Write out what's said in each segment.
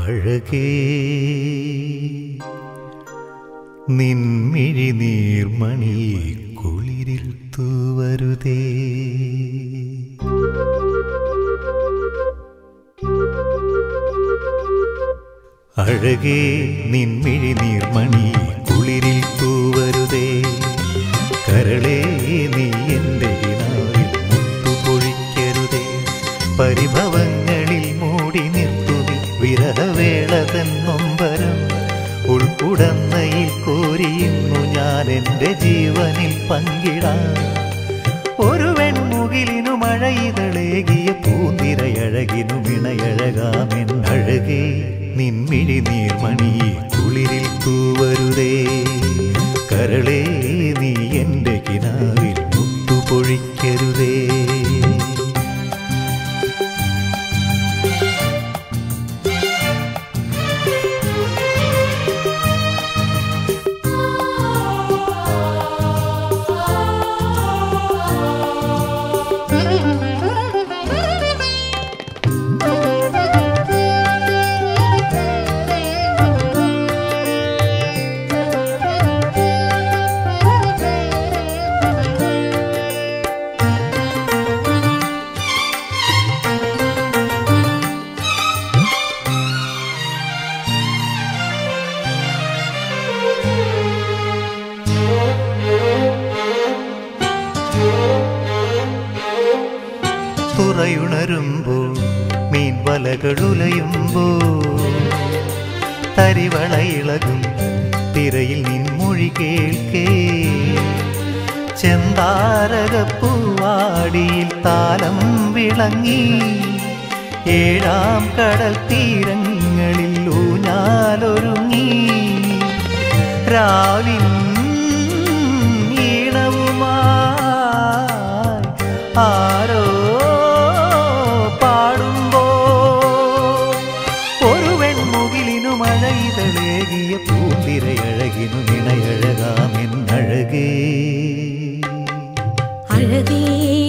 അഴകേ നിൻമിഴി നീർമണി കുളിരിൽ തൂവരുതേ. അഴകേ നിൻമിഴി നീർമണി കുളിരിൽ തൂവരുതേ. കരളേ നീ എൻ്റെ കിനാവിൽ മുത്തുപൊഴിക്കരുതേ. പരിഭവങ്ങളിൽ മൂടി നിർത്തുവി വിരഹവേള തന്നൊമ്പരം. ഉൾക്കുടന്നയിൽ കോരിയുന്നു ഞാൻ എൻ്റെ ജീവനിൽ പങ്കിടാൻ. ഒരു വെൺമുകിലിനു മഴയിതളേകിയ പൂന്തിരയഴകിനു മിണയഴകാമെന്നഴകേ നിൻമിഴി നീർമണി കുളിരിൽ തൂവരുതേ. കരളേ നീ എൻ്റെ കിനാവിൽ മുത്തുപൊഴിക്കരുതേ. തുറയുണരുമ്പോൾ മീൻവലകളുലയുമ്പോൾ തരിവളയിളകും തിരയിൽ നിൻമൊഴി കേൾക്കേ. ചെന്താരകപ്പൂവാടിയിൽ താലം വിളങ്ങി ഏഴാം കടൽ തീരങ്ങളിൽ ഊഞ്ഞാലൊരുങ്ങി. രാവിൻ ഈണവുമായി ആരോ മഴയിതളേകിയ പൂന്തിരയഴകിനു മിണയഴകാമെന്നഴകേ. അഴകേ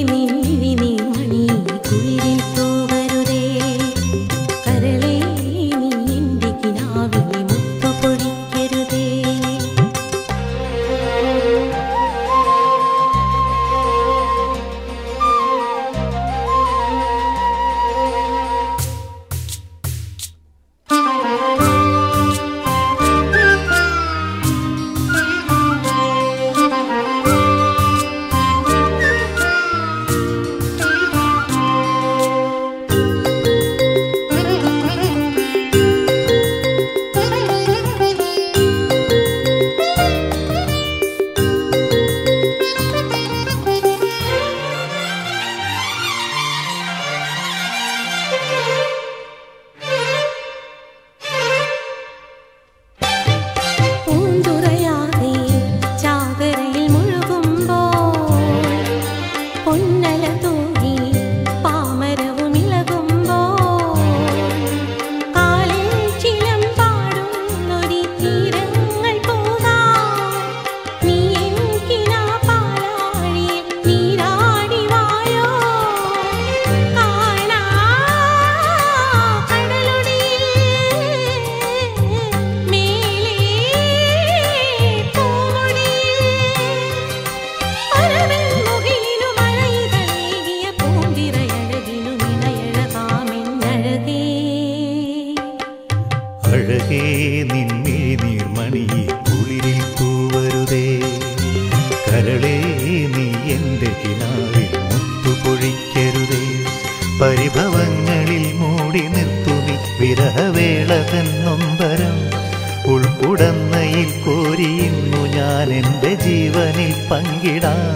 നിൻമിഴി നീർമണി കുളിരിൽ തൂവരുതേ. കരളേ നീ എൻ്റെ കിനാവിൽ മുത്തുപൊഴിക്കരുതേ. അഴകേ നിൻമിഴി നീർമണി കുളിരിൽ തൂവരുതേ. കരളേ നീ എൻ്റെ കിനാവിൽ മുത്തുപൊഴിക്കരുതേ. പരിഭവങ്ങളിൽ മൂടി നിർത്തുവി വിരഹവേള തന്നൊമ്പരം. ഉൾക്കുടന്നയിൽ കോരിയുന്നു ഞാൻ എൻ്റെ ജീവനിൽ പങ്കിടാൻ.